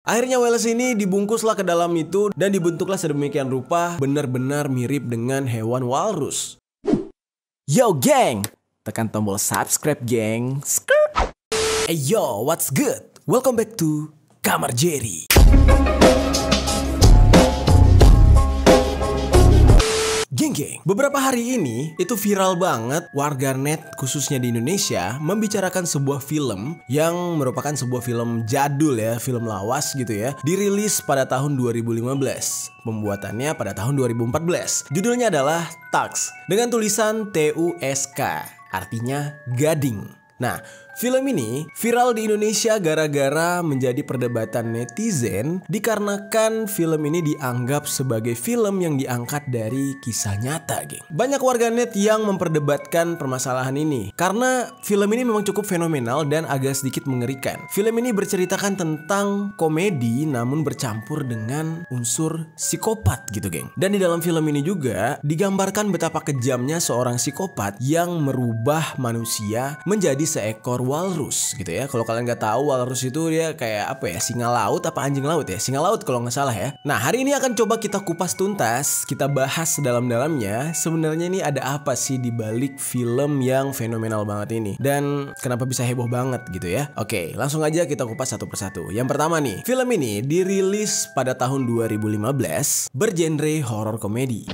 Akhirnya Wallace ini dibungkuslah ke dalam itu dan dibentuklah sedemikian rupa benar-benar mirip dengan hewan walrus. Yo geng, tekan tombol subscribe geng. Hey yo, what's good? Welcome back to Kamar Jerry. Geng, beberapa hari ini itu viral banget warganet khususnya di Indonesia membicarakan sebuah film yang merupakan sebuah film jadul ya, film lawas gitu ya, dirilis pada tahun 2015. Pembuatannya pada tahun 2014. Judulnya adalah Tusk dengan tulisan TUSK, artinya gading. Nah, film ini viral di Indonesia gara-gara menjadi perdebatan netizen dikarenakan film ini dianggap sebagai film yang diangkat dari kisah nyata, geng. Banyak warganet yang memperdebatkan permasalahan ini karena film ini memang cukup fenomenal dan agak sedikit mengerikan. Film ini berceritakan tentang komedi namun bercampur dengan unsur psikopat gitu, geng. Dan di dalam film ini juga digambarkan betapa kejamnya seorang psikopat yang merubah manusia menjadi seekor walrus gitu ya. Kalau kalian nggak tahu, walrus itu dia kayak apa ya, singa laut apa anjing laut ya, singa laut kalau nggak salah ya. Nah, hari ini akan coba kita kupas tuntas, kita bahas sedalam-dalamnya sebenarnya ini ada apa sih di balik film yang fenomenal banget ini dan kenapa bisa heboh banget gitu ya. Oke, langsung aja kita kupas satu persatu. Yang pertama nih, film ini dirilis pada tahun 2015 bergenre horor komedi.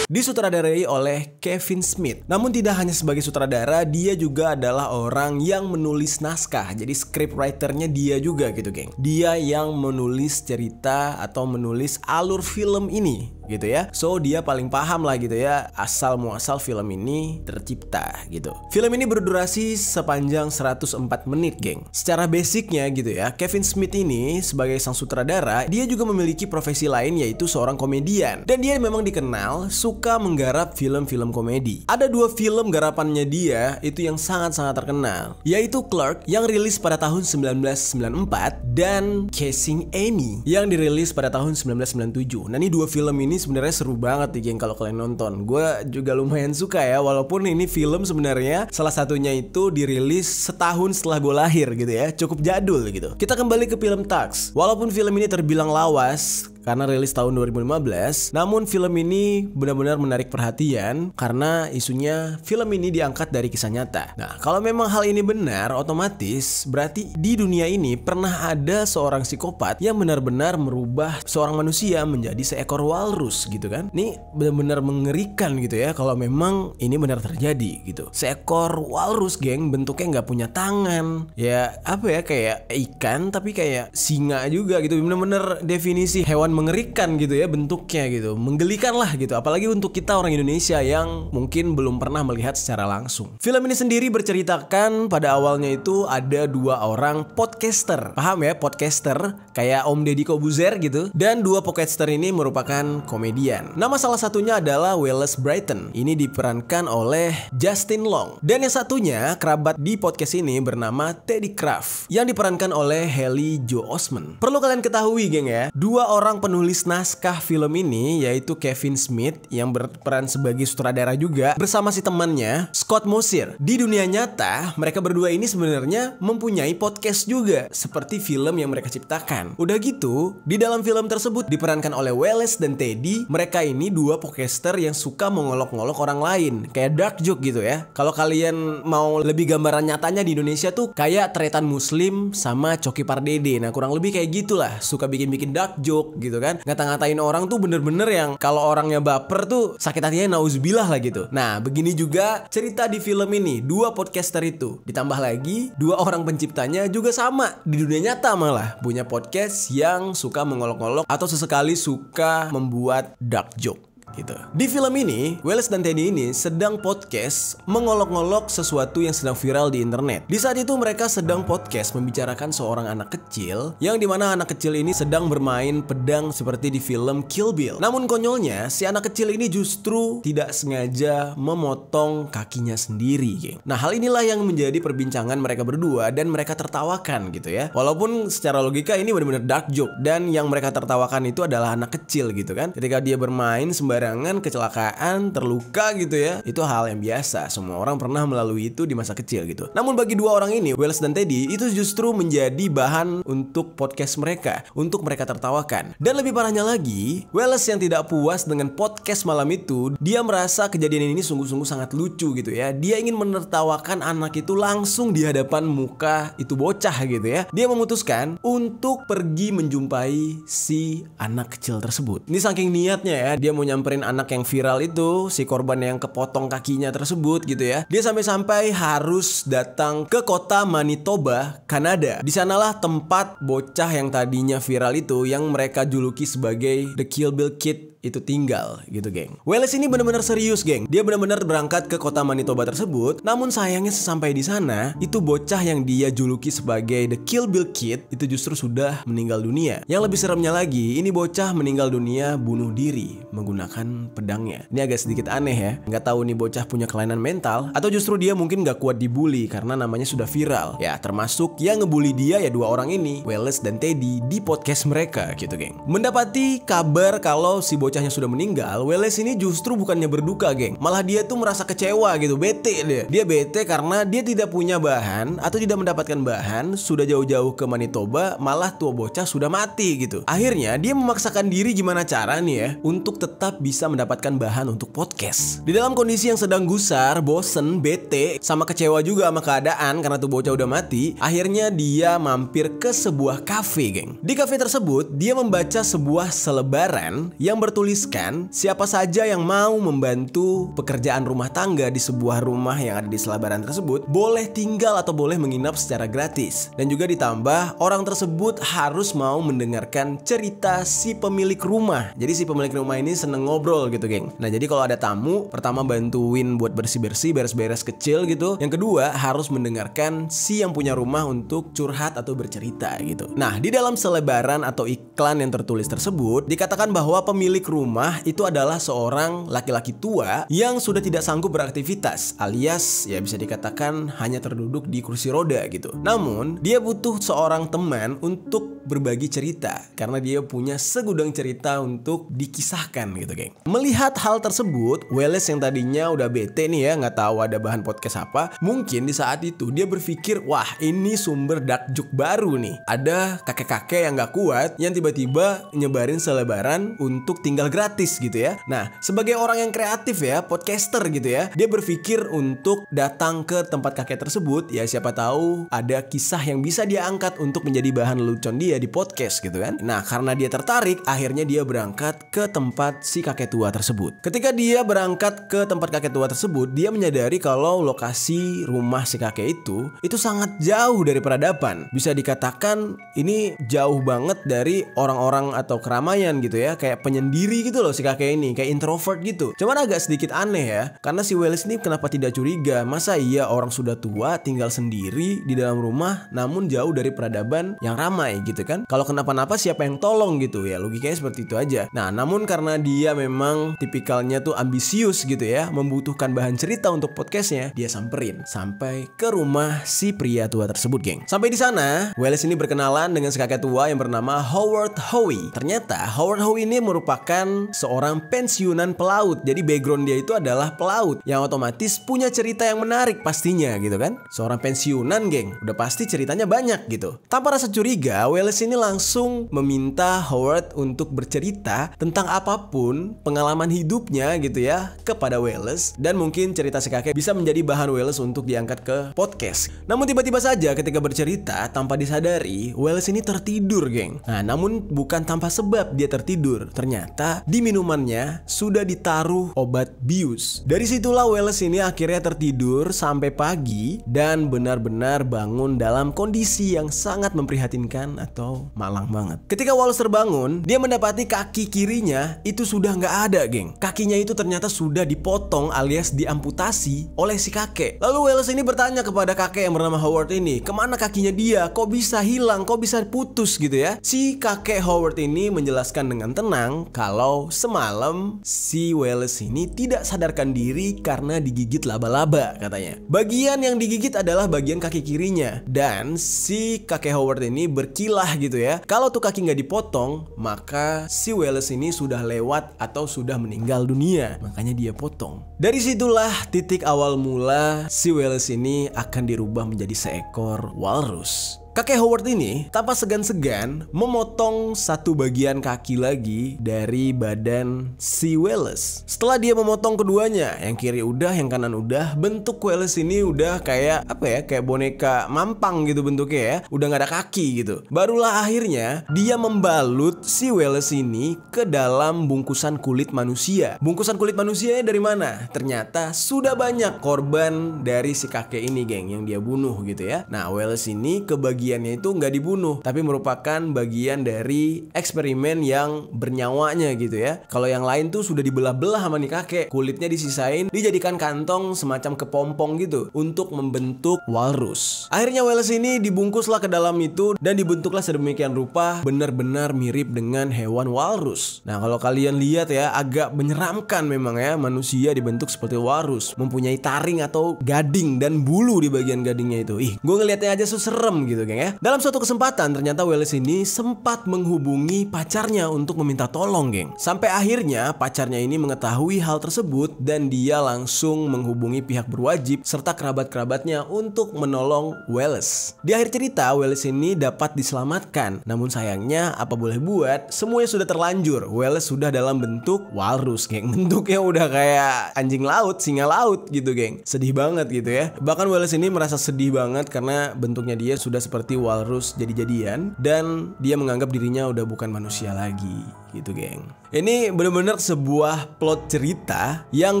Disutradarai oleh Kevin Smith. Namun tidak hanya sebagai sutradara, dia juga adalah orang yang menulis naskah. Jadi scriptwriternya dia juga gitu, geng. Dia yang menulis cerita atau menulis alur film ini gitu ya. So dia paling paham lah gitu ya asal muasal film ini tercipta gitu. Film ini berdurasi sepanjang 104 menit, geng. Secara basicnya gitu ya, Kevin Smith ini sebagai sang sutradara, dia juga memiliki profesi lain yaitu seorang komedian. Dan dia memang dikenal suka menggarap film-film komedi. Ada dua film garapannya dia itu yang sangat-sangat terkenal, yaitu Clerk yang rilis pada tahun 1994 dan Chasing Amy yang dirilis pada tahun 1997. Nah, ini dua film ini sebenarnya seru banget nih, geng, kalau kalian nonton. Gue juga lumayan suka ya, walaupun ini film sebenarnya salah satunya itu dirilis setahun setelah gue lahir gitu ya, cukup jadul gitu. Kita kembali ke film Tusk. Walaupun film ini terbilang lawas karena rilis tahun 2015, namun film ini benar-benar menarik perhatian karena isunya film ini diangkat dari kisah nyata. Nah, kalau memang hal ini benar, otomatis berarti di dunia ini pernah ada seorang psikopat yang benar-benar merubah seorang manusia menjadi seekor walrus gitu kan. Ini benar-benar mengerikan gitu ya kalau memang ini benar terjadi gitu. Seekor walrus, geng, bentuknya nggak punya tangan. Ya apa ya, kayak ikan tapi kayak singa juga gitu. Benar-benar definisi hewan mengerikan gitu ya bentuknya gitu, menggelikan lah gitu, apalagi untuk kita orang Indonesia yang mungkin belum pernah melihat secara langsung. Film ini sendiri berceritakan pada awalnya itu ada dua orang podcaster, paham ya, podcaster kayak Om Deddy Kobuzer gitu, dan dua podcaster ini merupakan komedian. Nama salah satunya adalah Wallace Britton, ini diperankan oleh Justin Long, dan yang satunya kerabat di podcast ini bernama Teddy Kraft yang diperankan oleh Haley Joel Osment. Perlu kalian ketahui, geng ya, dua orang penulis naskah film ini yaitu Kevin Smith yang berperan sebagai sutradara juga bersama si temannya Scott Mosier. Di dunia nyata mereka berdua ini sebenarnya mempunyai podcast juga seperti film yang mereka ciptakan. Udah gitu, di dalam film tersebut diperankan oleh Wallace dan Teddy. Mereka ini dua podcaster yang suka mengolok-ngolok orang lain, kayak dark joke gitu ya. Kalau kalian mau lebih gambaran nyatanya di Indonesia tuh kayak Tretan Muslim sama Coki Pardede. Nah, kurang lebih kayak gitulah, suka bikin-bikin dark joke gitu kan, ngata-ngatain orang tuh bener-bener yang kalau orangnya baper tuh sakit hatinya nauzubillah lah gitu. Nah, begini juga cerita di film ini, dua podcaster itu ditambah lagi dua orang penciptanya juga sama di dunia nyata malah punya podcast yang suka mengolok-olok atau sesekali suka membuat dark joke gitu. Di film ini, Wallace dan Teddy ini sedang podcast mengolok-ngolok sesuatu yang sedang viral di internet. Di saat itu mereka sedang podcast membicarakan seorang anak kecil yang dimana anak kecil ini sedang bermain pedang seperti di film Kill Bill. Namun konyolnya, si anak kecil ini justru tidak sengaja memotong kakinya sendiri, geng. Nah, hal inilah yang menjadi perbincangan mereka berdua dan mereka tertawakan gitu ya. Walaupun secara logika ini benar-benar dark joke dan yang mereka tertawakan itu adalah anak kecil gitu kan. Ketika dia bermain sembari sembarangan, kecelakaan, terluka gitu ya. Itu hal yang biasa, semua orang pernah melalui itu di masa kecil gitu. Namun bagi dua orang ini, Wallace dan Teddy, itu justru menjadi bahan untuk podcast mereka, untuk mereka tertawakan. Dan lebih parahnya lagi, Wallace yang tidak puas dengan podcast malam itu, dia merasa kejadian ini sungguh-sungguh sangat lucu gitu ya. Dia ingin menertawakan anak itu langsung di hadapan muka itu bocah gitu ya. Dia memutuskan untuk pergi menjumpai si anak kecil tersebut. Ini saking niatnya ya, dia mau nyamperin anak yang viral itu, si korban yang kepotong kakinya tersebut gitu ya. Dia sampai-sampai harus datang ke kota Manitoba, Kanada. Di sanalah tempat bocah yang tadinya viral itu, yang mereka juluki sebagai The Kill Bill Kid, itu tinggal gitu geng. Wallace ini benar-benar serius geng. Dia benar-benar berangkat ke kota Manitoba tersebut. Namun sayangnya sesampai di sana, itu bocah yang dia juluki sebagai The Kill Bill Kid itu justru sudah meninggal dunia. Yang lebih seremnya lagi, ini bocah meninggal dunia bunuh diri menggunakan pedangnya. Ini agak sedikit aneh ya. Nggak tahu nih bocah punya kelainan mental atau justru dia mungkin nggak kuat dibully karena namanya sudah viral. Ya termasuk yang ngebully dia ya dua orang ini, Wallace dan Teddy, di podcast mereka gitu geng. Mendapati kabar kalau si bocahnya sudah meninggal, Wallace ini justru bukannya berduka geng, malah dia tuh merasa kecewa gitu, bete dia bete karena dia tidak punya bahan atau tidak mendapatkan bahan, sudah jauh-jauh ke Manitoba, malah tua bocah sudah mati gitu. Akhirnya dia memaksakan diri gimana cara nih ya untuk tetap bisa mendapatkan bahan untuk podcast. Di dalam kondisi yang sedang gusar, bosen, bete, sama kecewa juga sama keadaan karena tuh bocah udah mati, akhirnya dia mampir ke sebuah kafe geng. Di kafe tersebut dia membaca sebuah selebaran yang bertuliskan siapa saja yang mau membantu pekerjaan rumah tangga di sebuah rumah yang ada di selebaran tersebut boleh tinggal atau boleh menginap secara gratis. Dan juga ditambah orang tersebut harus mau mendengarkan cerita si pemilik rumah. Jadi si pemilik rumah ini seneng ngobrol gitu geng. Nah jadi kalau ada tamu, pertama bantuin buat bersih-bersih, beres-beres kecil gitu. Yang kedua harus mendengarkan si yang punya rumah untuk curhat atau bercerita gitu. Nah di dalam selebaran atau iklan yang tertulis tersebut dikatakan bahwa pemilik rumah itu adalah seorang laki-laki tua yang sudah tidak sanggup beraktivitas, alias ya bisa dikatakan hanya terduduk di kursi roda gitu. Namun dia butuh seorang teman untuk berbagi cerita karena dia punya segudang cerita untuk dikisahkan gitu geng. Melihat hal tersebut, Wallace yang tadinya udah bete nih ya, nggak tahu ada bahan podcast apa, mungkin di saat itu dia berpikir, wah ini sumber dark joke baru nih. Ada kakek-kakek yang nggak kuat yang tiba-tiba nyebarin selebaran untuk tinggal gratis gitu ya. Nah sebagai orang yang kreatif ya, podcaster gitu ya, dia berpikir untuk datang ke tempat kakek tersebut. Ya siapa tahu ada kisah yang bisa dia angkat untuk menjadi bahan lelucon dia di podcast gitu kan. Nah karena dia tertarik, akhirnya dia berangkat ke tempat si kakek tua tersebut. Ketika dia berangkat ke tempat kakek tua tersebut, dia menyadari kalau lokasi rumah si kakek itu sangat jauh dari peradaban. Bisa dikatakan ini jauh banget dari orang-orang atau keramaian gitu ya, kayak penyendiri gitu loh si kakek ini, kayak introvert gitu. Cuman agak sedikit aneh ya, karena si Wallace ini kenapa tidak curiga, masa iya orang sudah tua tinggal sendiri di dalam rumah namun jauh dari peradaban yang ramai gitu kan. Kalau kenapa-napa siapa yang tolong gitu ya, logikanya seperti itu aja. Nah namun karena dia memang tipikalnya tuh ambisius gitu ya, membutuhkan bahan cerita untuk podcastnya, dia samperin sampai ke rumah si pria tua tersebut geng. Sampai di sana Wallace ini berkenalan dengan si kakek tua yang bernama Howard Howe. Ternyata Howard Howe ini merupakan seorang pensiunan pelaut. Jadi background dia itu adalah pelaut, yang otomatis punya cerita yang menarik pastinya gitu kan. Seorang pensiunan geng, udah pasti ceritanya banyak gitu. Tanpa rasa curiga, Wallace ini langsung meminta Howard untuk bercerita tentang apapun pengalaman hidupnya gitu ya kepada Wallace. Dan mungkin cerita si kakek bisa menjadi bahan Wallace untuk diangkat ke podcast. Namun tiba-tiba saja ketika bercerita, tanpa disadari Wallace ini tertidur geng. Nah namun bukan tanpa sebab dia tertidur. Ternyata di minumannya sudah ditaruh obat bius. Dari situlah Wallace ini akhirnya tertidur sampai pagi dan benar-benar bangun dalam kondisi yang sangat memprihatinkan atau malang banget. Ketika Wallace terbangun, dia mendapati kaki kirinya itu sudah nggak ada geng. Kakinya itu ternyata sudah dipotong alias diamputasi oleh si kakek. Lalu Wallace ini bertanya kepada kakek yang bernama Howard ini, kemana kakinya dia? Kok bisa hilang? Kok bisa putus gitu ya? Si kakek Howard ini menjelaskan dengan tenang kalau semalam si Wallace ini tidak sadarkan diri karena digigit laba-laba katanya. Bagian yang digigit adalah bagian kaki kirinya, dan si kakek Howard ini berkilah gitu ya. Kalau tuh kaki nggak dipotong, maka si Wallace ini sudah lewat atau sudah meninggal dunia. Makanya dia potong. Dari situlah titik awal mula si Wallace ini akan dirubah menjadi seekor walrus. Kakek Howard ini tanpa segan-segan memotong satu bagian kaki lagi dari badan si Wallace. Setelah dia memotong keduanya, yang kiri udah, yang kanan udah, bentuk Wallace ini udah kayak apa ya? Kayak boneka mampang gitu bentuknya ya. Udah nggak ada kaki gitu. Barulah akhirnya dia membalut si Wallace ini ke dalam bungkusan kulit manusia. Bungkusan kulit manusianya dari mana? Ternyata sudah banyak korban dari si kakek ini, geng, yang dia bunuh gitu ya. Nah, Wallace ini kebagiannya itu nggak dibunuh, tapi merupakan bagian dari eksperimen yang bernyawanya gitu ya. Kalau yang lain tuh sudah dibelah-belah sama nih kakek, kulitnya disisain, dijadikan kantong semacam kepompong gitu untuk membentuk walrus. Akhirnya Wallace ini dibungkuslah ke dalam itu dan dibentuklah sedemikian rupa benar-benar mirip dengan hewan walrus. Nah, kalau kalian lihat ya, agak menyeramkan memang ya, manusia dibentuk seperti walrus, mempunyai taring atau gading dan bulu di bagian gadingnya itu. Ih, gue ngelihatnya aja serem gitu, geng ya. Dalam suatu kesempatan ternyata Wallace ini sempat menghubungi pacarnya untuk meminta tolong, geng. Sampai akhirnya pacarnya ini mengetahui hal tersebut dan dia langsung menghubungi pihak berwajib serta kerabat-kerabatnya untuk menolong Wallace. Di akhir cerita Wallace ini dapat diselamatkan. Namun sayangnya apa boleh buat, semuanya sudah terlanjur. Wallace sudah dalam bentuk walrus, geng. Bentuknya udah kayak anjing laut, singa laut gitu, geng. Sedih banget gitu ya. Bahkan Wallace ini merasa sedih banget karena bentuknya dia sudah seperti walrus jadi-jadian dan dia menganggap dirinya udah bukan manusia lagi gitu, geng. Ini benar-benar sebuah plot cerita yang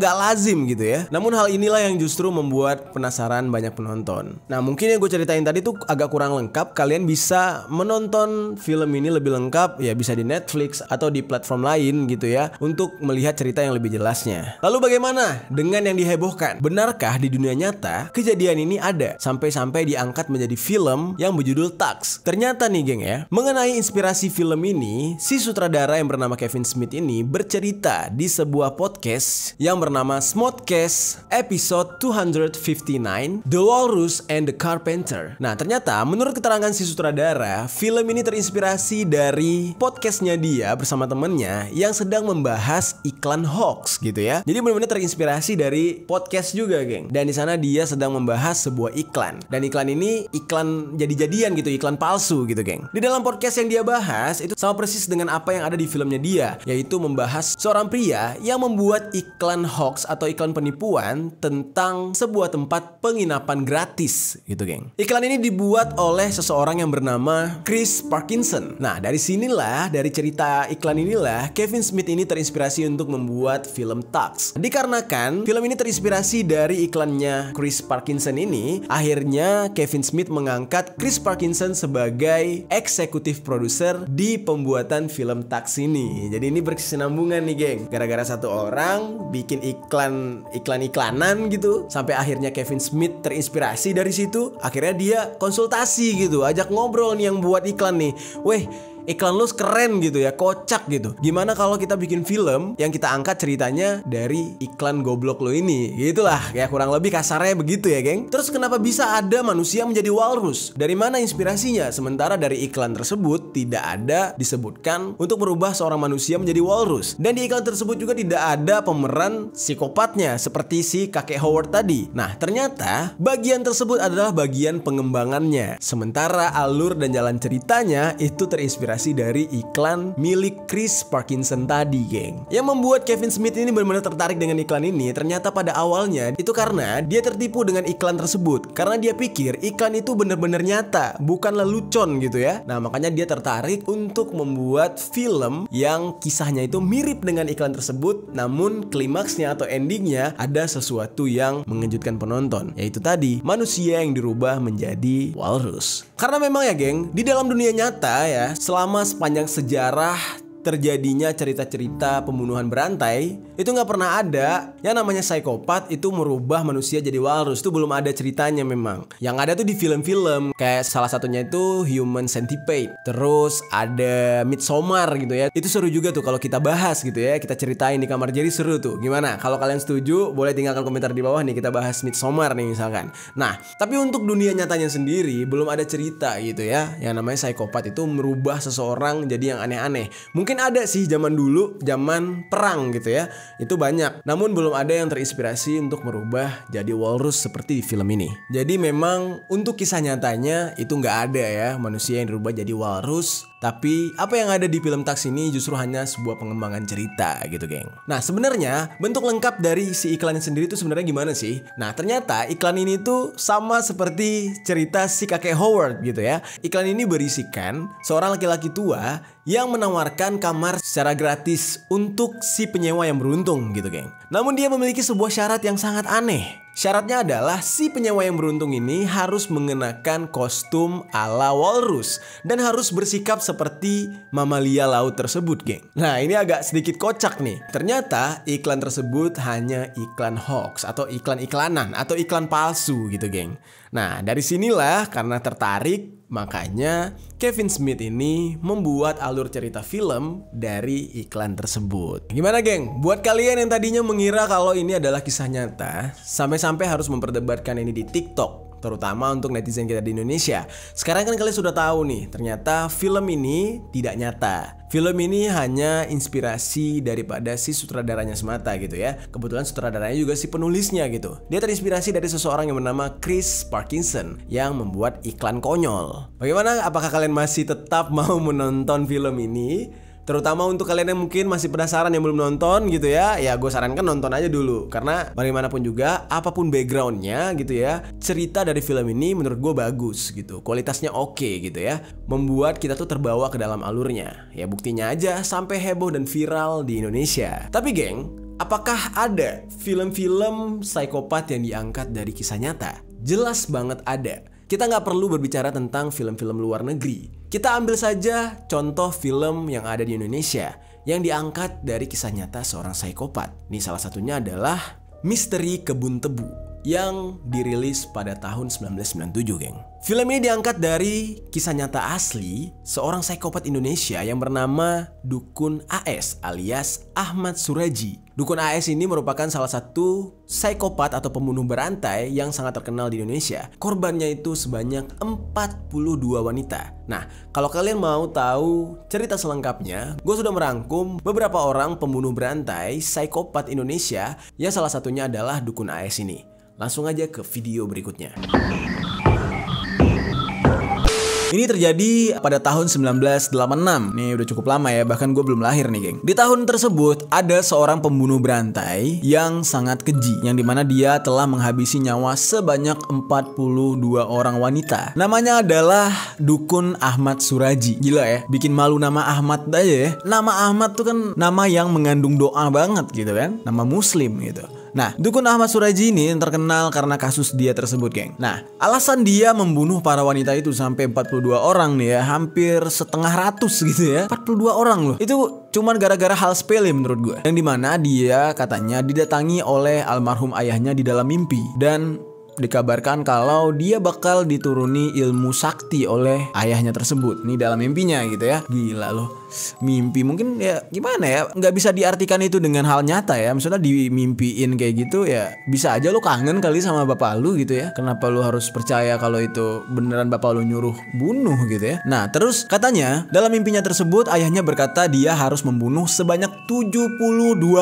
gak lazim gitu ya. Namun hal inilah yang justru membuat penasaran banyak penonton. Nah, mungkin yang gue ceritain tadi tuh agak kurang lengkap. Kalian bisa menonton film ini lebih lengkap ya, bisa di Netflix atau di platform lain gitu ya, untuk melihat cerita yang lebih jelasnya. Lalu bagaimana dengan yang dihebohkan? Benarkah di dunia nyata kejadian ini ada sampai-sampai diangkat menjadi film yang berjudul Tux? Ternyata nih, geng ya, mengenai inspirasi film ini, si sutradara yang bernama Kevin Smith ini bercerita di sebuah podcast yang bernama Smodcast episode 259 The Walrus and the Carpenter. Nah, ternyata menurut keterangan si sutradara, film ini terinspirasi dari podcastnya dia bersama temennya yang sedang membahas iklan hoax gitu ya. Jadi benar-benar terinspirasi dari podcast juga, geng. Dan di sana dia sedang membahas sebuah iklan. Dan iklan ini iklan jadi-jadian gitu, iklan palsu gitu, geng. Di dalam podcast yang dia bahas itu sama persis dengan apa yang ada di filmnya dia, yaitu membahas seorang pria yang membuat iklan hoax atau iklan penipuan tentang sebuah tempat penginapan gratis gitu, geng. Iklan ini dibuat oleh seseorang yang bernama Chris Parkinson. Nah, dari sinilah, dari cerita iklan inilah Kevin Smith ini terinspirasi untuk membuat film Tux. Dikarenakan film ini terinspirasi dari iklannya Chris Parkinson ini, akhirnya Kevin Smith mengangkat Chris Parkinson sebagai eksekutif produser di pembuatan film Tux ini. Jadi ini berkesinambungan nih, geng. Gara-gara satu orang bikin iklanan gitu, sampai akhirnya Kevin Smith terinspirasi dari situ. Akhirnya dia konsultasi gitu, ajak ngobrol nih yang buat iklan nih. Weh, iklan lu keren gitu ya, kocak gitu. Gimana kalau kita bikin film yang kita angkat ceritanya dari iklan goblok lo ini? Gitulah, ya kurang lebih kasarnya begitu ya, geng. Terus kenapa bisa ada manusia menjadi walrus? Dari mana inspirasinya? Sementara dari iklan tersebut tidak ada disebutkan untuk merubah seorang manusia menjadi walrus. Dan di iklan tersebut juga tidak ada pemeran psikopatnya seperti si kakek Howard tadi. Nah, ternyata bagian tersebut adalah bagian pengembangannya. Sementara alur dan jalan ceritanya itu terinspirasi dari iklan milik Chris Parkinson tadi, geng. Yang membuat Kevin Smith ini benar-benar tertarik dengan iklan ini ternyata pada awalnya itu karena dia tertipu dengan iklan tersebut. Karena dia pikir iklan itu benar-benar nyata, bukan lelucon gitu ya. Nah, makanya dia tertarik untuk membuat film yang kisahnya itu mirip dengan iklan tersebut, namun klimaksnya atau endingnya ada sesuatu yang mengejutkan penonton, yaitu tadi manusia yang dirubah menjadi walrus. Karena memang ya, geng, di dalam dunia nyata ya, selama sepanjang sejarah terjadinya cerita-cerita pembunuhan berantai, itu nggak pernah ada yang namanya psikopat itu merubah manusia jadi walrus. Itu belum ada ceritanya memang. Yang ada tuh di film-film, kayak salah satunya itu Human Centipede. Terus ada Midsommar gitu ya. Itu seru juga tuh kalau kita bahas gitu ya. Kita ceritain di kamar jadi seru tuh. Gimana? Kalau kalian setuju, boleh tinggalkan komentar di bawah nih, kita bahas Midsommar nih misalkan. Nah, tapi untuk dunia nyatanya sendiri belum ada cerita gitu ya yang namanya psikopat itu merubah seseorang jadi yang aneh-aneh. Mungkin ada sih zaman dulu, zaman perang gitu ya, itu banyak. Namun belum ada yang terinspirasi untuk merubah jadi walrus seperti di film ini. Jadi memang untuk kisah nyatanya itu nggak ada ya manusia yang dirubah jadi walrus. Tapi apa yang ada di film Tux ini justru hanya sebuah pengembangan cerita gitu geng. Nah sebenarnya bentuk lengkap dari si iklan sendiri itu sebenarnya gimana sih? Nah ternyata iklan ini tuh sama seperti cerita si kakek Howard gitu ya. Iklan ini berisikan seorang laki-laki tua yang menawarkan kamar secara gratis untuk si penyewa yang beruntung gitu geng. Namun dia memiliki sebuah syarat yang sangat aneh. Syaratnya adalah si penyewa yang beruntung ini harus mengenakan kostum ala walrus dan harus bersikap seperti mamalia laut tersebut, geng. Nah, ini agak sedikit kocak nih. Ternyata iklan tersebut hanya iklan hoax atau iklan-iklanan atau iklan palsu gitu, geng. Nah, dari sinilah karena tertarik, makanya Kevin Smith ini membuat alur cerita film dari iklan tersebut. Gimana geng? Buat kalian yang tadinya mengira kalau ini adalah kisah nyata, sampai-sampai harus memperdebatkan ini di TikTok, terutama untuk netizen kita di Indonesia. Sekarang kan kalian sudah tahu nih, ternyata film ini tidak nyata. Film ini hanya inspirasi daripada si sutradaranya semata gitu ya. Kebetulan sutradaranya juga si penulisnya gitu. Dia terinspirasi dari seseorang yang bernama Chris Parkinson yang membuat iklan konyol. Bagaimana? Apakah kalian masih tetap mau menonton film ini? Terutama untuk kalian yang mungkin masih penasaran yang belum nonton gitu ya. Ya gue sarankan nonton aja dulu. Karena bagaimanapun juga, apapun backgroundnya gitu ya, cerita dari film ini menurut gue bagus gitu. Kualitasnya oke gitu ya. Membuat kita tuh terbawa ke dalam alurnya. Ya buktinya aja sampai heboh dan viral di Indonesia. Tapi geng, apakah ada film-film psikopat yang diangkat dari kisah nyata? Jelas banget ada. Kita nggak perlu berbicara tentang film-film luar negeri. Kita ambil saja contoh film yang ada di Indonesia yang diangkat dari kisah nyata seorang psikopat. Nih salah satunya adalah Misteri Kebun Tebu yang dirilis pada tahun 1997, geng. Film ini diangkat dari kisah nyata asli seorang psikopat Indonesia yang bernama Dukun AS alias Ahmad Suraji. Dukun AS ini merupakan salah satu psikopat atau pembunuh berantai yang sangat terkenal di Indonesia. Korbannya itu sebanyak 42 wanita. Nah, kalau kalian mau tahu cerita selengkapnya, gue sudah merangkum beberapa orang pembunuh berantai psikopat Indonesia yang salah satunya adalah Dukun AS ini. Langsung aja ke video berikutnya. Ini terjadi pada tahun 1986. Nih udah cukup lama ya, bahkan gue belum lahir nih geng. Di tahun tersebut ada seorang pembunuh berantai yang sangat keji, yang dimana dia telah menghabisi nyawa sebanyak 42 orang wanita. Namanya adalah Dukun Ahmad Suraji. Gila ya, bikin malu nama Ahmad aja ya. Nama Ahmad tuh kan nama yang mengandung doa banget gitu kan, nama muslim gitu. Nah, Dukun Ahmad Suraji ini terkenal karena kasus dia tersebut, geng. Nah, alasan dia membunuh para wanita itu sampai 42 orang nih ya, hampir setengah ratus gitu ya. 42 orang loh. Itu cuman gara-gara hal sepele menurut gue. Yang dimana dia katanya didatangi oleh almarhum ayahnya di dalam mimpi. Dan dikabarkan kalau dia bakal dituruni ilmu sakti oleh ayahnya tersebut. Nih dalam mimpinya gitu ya. Gila loh. Mimpi mungkin ya gimana ya, nggak bisa diartikan itu dengan hal nyata ya. Misalnya dimimpiin kayak gitu ya, bisa aja lo kangen kali sama bapak lu gitu ya. Kenapa lu harus percaya kalau itu beneran bapak lu nyuruh bunuh gitu ya. Nah terus katanya dalam mimpinya tersebut ayahnya berkata dia harus membunuh sebanyak 72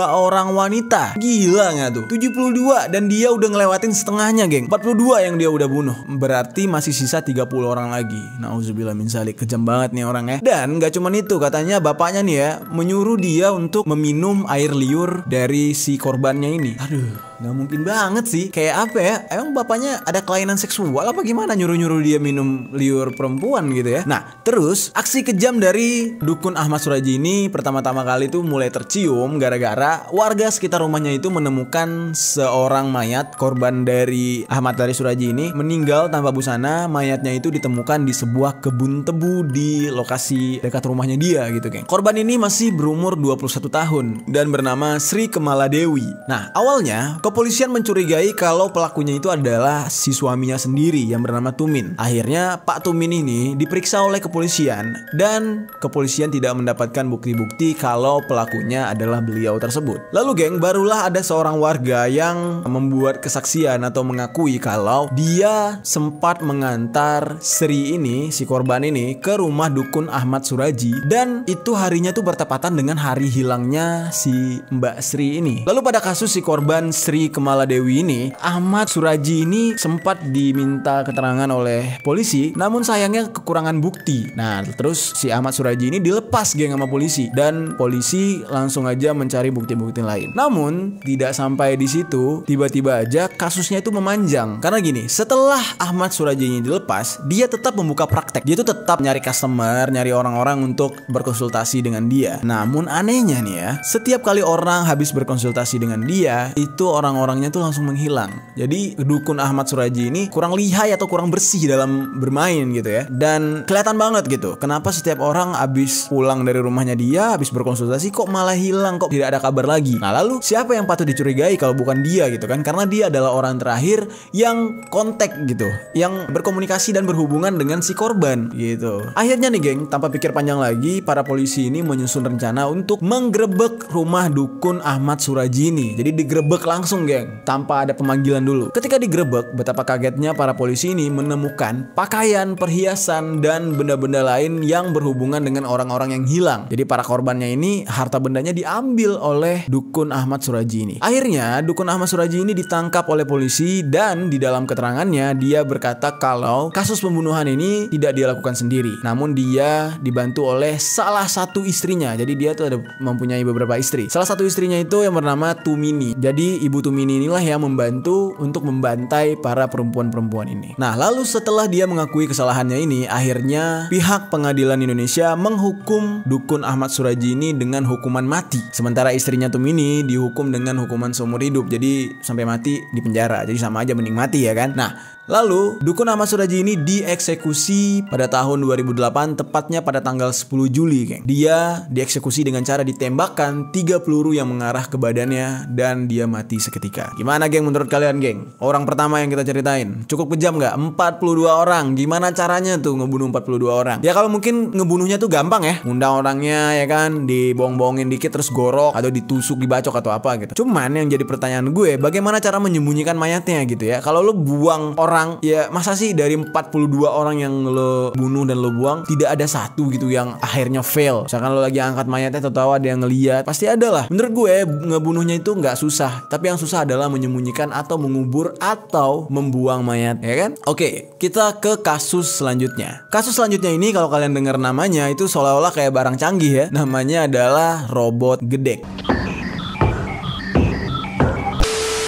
orang wanita. Gila nggak tuh? 72 dan dia udah ngelewatin setengahnya, geng. 42 yang dia udah bunuh. Berarti masih sisa 30 orang lagi. Nauzubillah min zalik, kejam banget nih orangnya. Dan nggak cuman itu, katanya bapaknya nih ya menyuruh dia untuk meminum air liur dari si korbannya ini. Aduh, nggak mungkin banget sih. Kayak apa ya? Emang bapaknya ada kelainan seksual apa gimana nyuruh-nyuruh dia minum liur perempuan gitu ya? Nah, terus aksi kejam dari dukun Ahmad Suraji ini pertama-tama kali tuh mulai tercium gara-gara warga sekitar rumahnya itu menemukan seorang mayat korban dari Ahmad dari Suraji ini meninggal tanpa busana. Mayatnya itu ditemukan di sebuah kebun tebu di lokasi dekat rumahnya dia gitu, geng. Korban ini masih berumur 21 tahun dan bernama Sri Kemala Dewi. Nah, awalnya kepolisian mencurigai kalau pelakunya itu adalah si suaminya sendiri yang bernama Tumin. Akhirnya Pak Tumin ini diperiksa oleh kepolisian dan kepolisian tidak mendapatkan bukti-bukti kalau pelakunya adalah beliau tersebut. Lalu geng, barulah ada seorang warga yang membuat kesaksian atau mengakui kalau dia sempat mengantar Sri ini, si korban ini, ke rumah dukun Ahmad Suraji dan itu harinya tuh bertepatan dengan hari hilangnya si Mbak Sri ini. Lalu pada kasus si korban Sri Kemala Dewi ini, Ahmad Suraji ini sempat diminta keterangan oleh polisi, namun sayangnya kekurangan bukti. Nah, terus si Ahmad Suraji ini dilepas geng sama polisi dan polisi langsung aja mencari bukti-bukti lain. Namun tidak sampai di situ, tiba-tiba aja kasusnya itu memanjang. Karena gini, setelah Ahmad Suraji ini dilepas, dia tetap membuka praktek. Dia tuh tetap nyari customer, nyari orang-orang untuk berkonsultasi dengan dia. Namun anehnya nih ya, setiap kali orang habis berkonsultasi dengan dia, itu orang-orangnya tuh langsung menghilang. Jadi dukun Ahmad Suraji ini kurang lihai atau kurang bersih dalam bermain gitu ya. Dan kelihatan banget gitu, kenapa setiap orang habis pulang dari rumahnya dia, habis berkonsultasi kok malah hilang, kok tidak ada kabar lagi. Nah, lalu siapa yang patut dicurigai kalau bukan dia gitu kan? Karena dia adalah orang terakhir yang kontak gitu, yang berkomunikasi dan berhubungan dengan si korban gitu. Akhirnya nih geng, tanpa pikir panjang lagi, para polisi ini menyusun rencana untuk menggerebek rumah dukun Ahmad Suraji ini. Jadi digerebek langsung geng, tanpa ada pemanggilan dulu. Ketika digerebek, betapa kagetnya para polisi ini menemukan pakaian, perhiasan, dan benda-benda lain yang berhubungan dengan orang-orang yang hilang. Jadi para korbannya ini harta bendanya diambil oleh dukun Ahmad Suraji ini. Akhirnya dukun Ahmad Suraji ini ditangkap oleh polisi dan di dalam keterangannya dia berkata kalau kasus pembunuhan ini tidak dia lakukan sendiri, namun dia dibantu oleh salah satu istrinya. Jadi dia tuh ada mempunyai beberapa istri. Salah satu istrinya itu yang bernama Tumini. Jadi ibu Tumini inilah yang membantu untuk membantai para perempuan-perempuan ini. Nah, lalu setelah dia mengakui kesalahannya ini, akhirnya pihak pengadilan Indonesia menghukum dukun Ahmad Suraji ini dengan hukuman mati. Sementara istrinya Tumini dihukum dengan hukuman seumur hidup. Jadi sampai mati di penjara. Jadi sama aja mending mati ya kan. Nah, lalu dukun Ahmad Suraji ini dieksekusi pada tahun 2008, tepatnya pada tanggal 10 Juli geng. Dia dieksekusi dengan cara ditembakkan 3 peluru yang mengarah ke badannya dan dia mati seketika. Gimana geng menurut kalian geng? Orang pertama yang kita ceritain cukup kejam gak? 42 orang. Gimana caranya tuh ngebunuh 42 orang? Ya kalau mungkin ngebunuhnya tuh gampang ya, ngundang orangnya ya kan, dibohong-bohongin dikit terus gorok atau ditusuk, dibacok atau apa gitu. Cuman yang jadi pertanyaan gue, bagaimana cara menyembunyikan mayatnya gitu ya? Kalau lo buang orang, ya masa sih dari 42 orang yang lo bunuh dan lo buang tidak ada satu gitu yang akhirnya fail? Misalkan lo lagi angkat mayatnya, tahu-tahu ada yang ngeliat, pasti ada lah. Menurut gue ngebunuhnya itu nggak susah, tapi yang susah adalah menyembunyikan atau mengubur atau membuang mayat ya kan. Oke, kita ke kasus selanjutnya. Kasus selanjutnya ini kalau kalian dengar namanya itu seolah-olah kayak barang canggih ya. Namanya adalah robot gedek.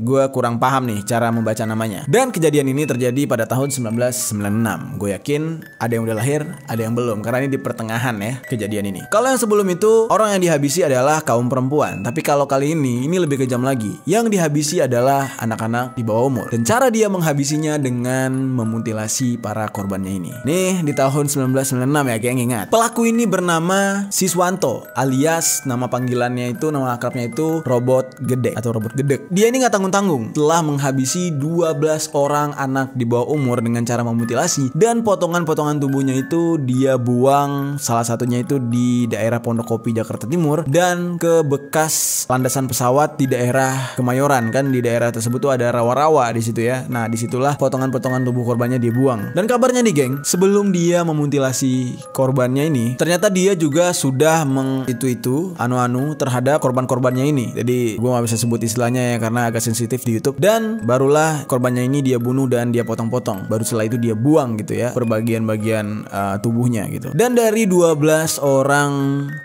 Gue kurang paham nih cara membaca namanya. Dan kejadian ini terjadi pada tahun 1996. Gue yakin ada yang udah lahir, ada yang belum, karena ini di pertengahan ya kejadian ini. Kalau yang sebelum itu orang yang dihabisi adalah kaum perempuan, tapi kalau kali ini lebih kejam lagi. Yang dihabisi adalah anak-anak di bawah umur. Dan cara dia menghabisinya dengan memutilasi para korbannya ini. Nih di tahun 1996 ya, geng, ingat. Pelaku ini bernama Siswanto, alias nama panggilannya itu, nama akrabnya itu Robot Gedek atau Robot Gedek. Dia ini gak tanggung telah menghabisi 12 orang anak di bawah umur dengan cara memutilasi, dan potongan-potongan tubuhnya itu dia buang, salah satunya itu di daerah Pondokopi Jakarta Timur dan ke bekas landasan pesawat di daerah Kemayoran. Kan di daerah tersebut tuh ada rawa-rawa di situ ya. Nah, disitulah potongan-potongan tubuh korbannya dia buang. Dan kabarnya nih geng, sebelum dia memutilasi korbannya ini, ternyata dia juga sudah anu terhadap korban-korbannya ini. Jadi gue gak bisa sebut istilahnya ya karena agak sensitif sensitif di YouTube. Dan barulah korbannya ini dia bunuh dan dia potong-potong. Baru setelah itu dia buang gitu ya per bagian-bagian tubuhnya gitu. Dan dari 12 orang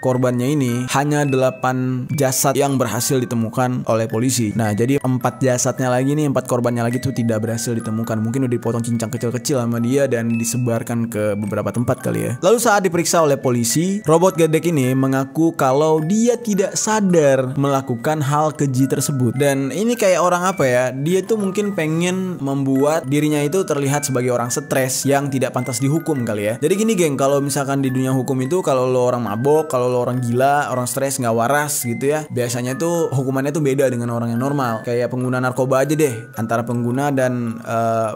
korbannya ini hanya 8 jasad yang berhasil ditemukan oleh polisi. Nah, jadi 4 jasadnya lagi nih, 4 korbannya lagi tuh tidak berhasil ditemukan. Mungkin udah dipotong cincang kecil-kecil sama dia dan disebarkan ke beberapa tempat kali ya. Lalu saat diperiksa oleh polisi, robot gedek ini mengaku kalau dia tidak sadar melakukan hal keji tersebut. Dan ini kayak orang apa ya, dia tuh mungkin pengen membuat dirinya itu terlihat sebagai orang stres yang tidak pantas dihukum kali ya. Jadi gini geng, kalau misalkan di dunia hukum itu kalau lo orang mabok, kalau lo orang gila, orang stres nggak waras gitu ya, biasanya tuh hukumannya tuh beda dengan orang yang normal. Kayak pengguna narkoba aja deh, antara pengguna dan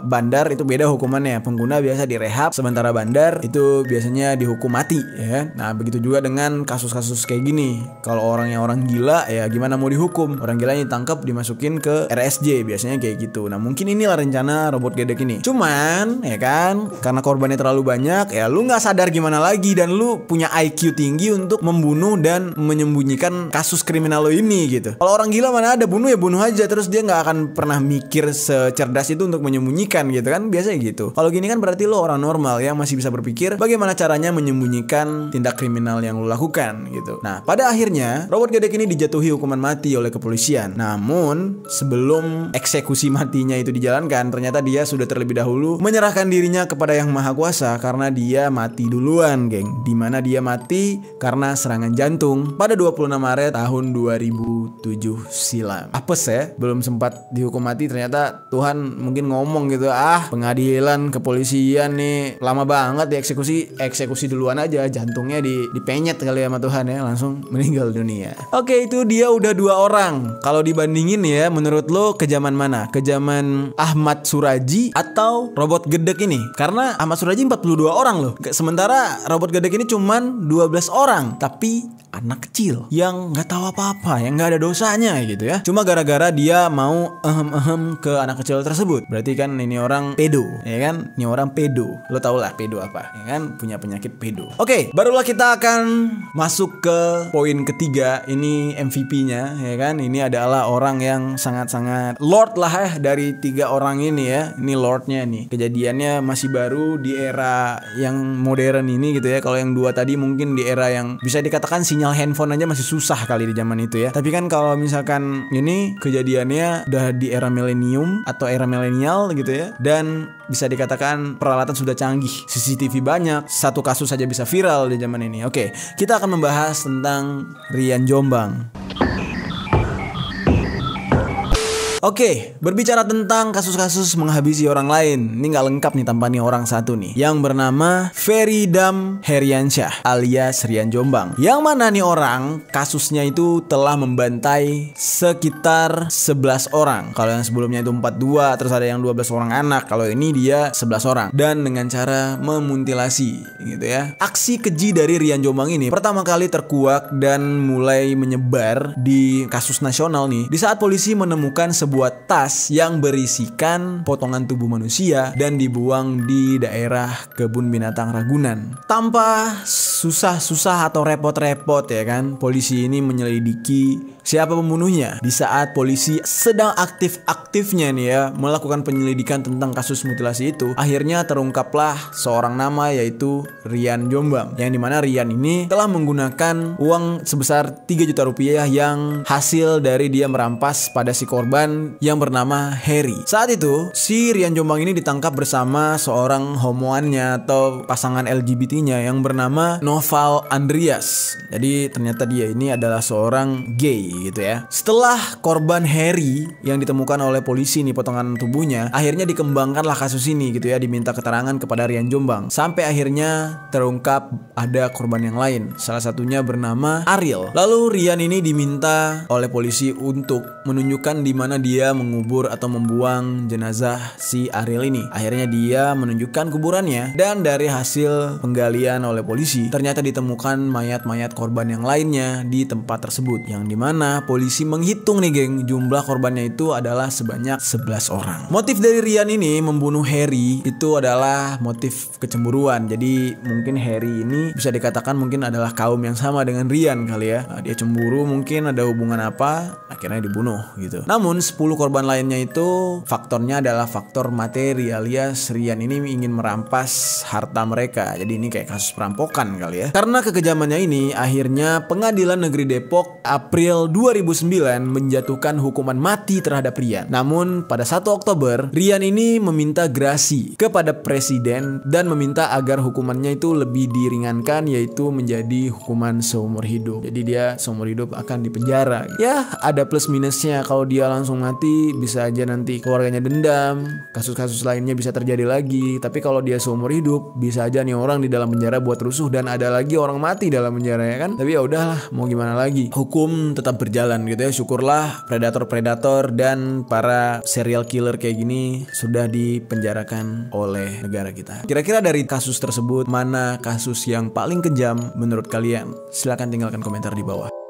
bandar itu beda hukumannya. Pengguna biasa direhab, sementara bandar itu biasanya dihukum mati ya. Nah begitu juga dengan kasus-kasus kayak gini. Kalau orang yang orang gila ya gimana mau dihukum? Orang gila yang ditangkap dimasukin ke RSJ biasanya kayak gitu. Nah mungkin inilah rencana robot gedek ini. Cuman ya kan, karena korbannya terlalu banyak ya lu nggak sadar gimana lagi, dan lu punya IQ tinggi untuk membunuh dan menyembunyikan kasus kriminal lo ini gitu. Kalau orang gila mana ada, bunuh ya bunuh aja, terus dia nggak akan pernah mikir secerdas itu untuk menyembunyikan gitu kan, biasanya gitu. Kalau gini kan berarti lo orang normal yang masih bisa berpikir bagaimana caranya menyembunyikan tindak kriminal yang lo lakukan gitu. Nah pada akhirnya robot gedek ini dijatuhi hukuman mati oleh kepolisian. Namun sebelum eksekusi matinya itu dijalankan, ternyata dia sudah terlebih dahulu menyerahkan dirinya kepada Yang Maha Kuasa karena dia mati duluan geng. Dimana dia mati karena serangan jantung pada 26 Maret tahun 2007 silam. Apes ya, belum sempat dihukum mati ternyata Tuhan mungkin ngomong gitu, pengadilan kepolisian nih lama banget eksekusi duluan aja, jantungnya dipenyet kali ya sama Tuhan ya, langsung meninggal dunia. Oke, itu dia udah 2 orang. Kalau dibandingin ya, menurut lo ke zaman mana? Ke zaman Ahmad Suraji atau robot gedek ini? Karena Ahmad Suraji 42 orang loh, sementara robot gedek ini cuman 12 orang, tapi anak kecil yang nggak tahu apa-apa, yang nggak ada dosanya gitu ya. Cuma gara-gara dia mau ke anak kecil tersebut. Berarti kan ini orang pedo, ya kan? Ini orang pedo. Lo tau lah pedo apa, ya kan? Punya penyakit pedo. Oke, barulah kita akan masuk ke poin ketiga. Ini MVP-nya, ya kan? Ini adalah orang yang sangat-sangat lord lah ya dari 3 orang ini ya. Ini lordnya nih. Kejadiannya masih baru di era yang modern ini gitu ya. Kalau yang 2 tadi mungkin di era yang bisa dikatakan sinyal handphone aja masih susah kali di zaman itu ya. Tapi kan kalau misalkan ini kejadiannya udah di era milenium atau era milenial gitu ya, dan bisa dikatakan peralatan sudah canggih, CCTV banyak, satu kasus saja bisa viral di zaman ini. Oke, kita akan membahas tentang Rian Jombang. Oke, berbicara tentang kasus-kasus menghabisi orang lain, ini nggak lengkap nih tanpa nih orang satu nih yang bernama Feridam Heriansyah alias Rian Jombang. Yang mana nih orang kasusnya itu telah membantai sekitar 11 orang. Kalau yang sebelumnya itu 42, terus ada yang 12 orang anak. Kalau ini dia 11 orang dan dengan cara memutilasi gitu ya. Aksi keji dari Rian Jombang ini pertama kali terkuak dan mulai menyebar di kasus nasional nih di saat polisi menemukan sebuah tas yang berisikan potongan tubuh manusia dan dibuang di daerah kebun binatang Ragunan. Tanpa susah-susah atau repot-repot ya kan, polisi ini menyelidiki siapa pembunuhnya. Di saat polisi sedang aktif-aktifnya nih ya melakukan penyelidikan tentang kasus mutilasi itu, akhirnya terungkaplah seorang nama yaitu Rian Jombang. Yang dimana Rian ini telah menggunakan uang sebesar 3 juta rupiah yang hasil dari dia merampas pada si korban yang bernama Harry. Saat itu si Rian Jombang ini ditangkap bersama seorang homoannya atau pasangan LGBT-nya yang bernama Noval Andreas. Jadi ternyata dia ini adalah seorang gay gitu ya. Setelah korban Harry yang ditemukan oleh polisi nih potongan tubuhnya, akhirnya dikembangkanlah kasus ini gitu ya, diminta keterangan kepada Rian Jombang. Sampai akhirnya terungkap ada korban yang lain. Salah satunya bernama Ariel. Lalu Rian ini diminta oleh polisi untuk menunjukkan di mana dia mengubur atau membuang jenazah si Ariel ini. Akhirnya dia menunjukkan kuburannya dan dari hasil penggalian oleh polisi ternyata ditemukan mayat-mayat korban yang lainnya di tempat tersebut, yang dimana polisi menghitung nih geng, jumlah korbannya itu adalah sebanyak 11 orang. Motif dari Rian ini membunuh Harry itu adalah motif kecemburuan. Jadi mungkin Harry ini bisa dikatakan mungkin adalah kaum yang sama dengan Rian kali ya. Dia cemburu, mungkin ada hubungan apa, akhirnya dibunuh gitu. Namun 10 korban lainnya itu faktornya adalah faktor materi, alias Rian ini ingin merampas harta mereka. Jadi ini kayak kasus perampokan kali ya. Karena kekejamannya ini, akhirnya Pengadilan Negeri Depok April 2009 menjatuhkan hukuman mati terhadap Rian. Namun pada 1 Oktober, Rian ini meminta grasi kepada presiden dan meminta agar hukumannya itu lebih diringankan, yaitu menjadi hukuman seumur hidup. Jadi dia seumur hidup akan dipenjara. Ya, ada plus minusnya. Kalau dia langsung mati bisa aja nanti keluarganya dendam, kasus-kasus lainnya bisa terjadi lagi. Tapi kalau dia seumur hidup, bisa aja nih orang di dalam penjara buat rusuh dan ada lagi orang mati dalam penjara, ya kan. Tapi ya udahlah, mau gimana lagi, hukum tetap berjalan gitu ya. Syukurlah predator-predator dan para serial killer kayak gini sudah dipenjarakan oleh negara kita. Kira-kira dari kasus tersebut, mana kasus yang paling kejam menurut kalian? Silahkan tinggalkan komentar di bawah.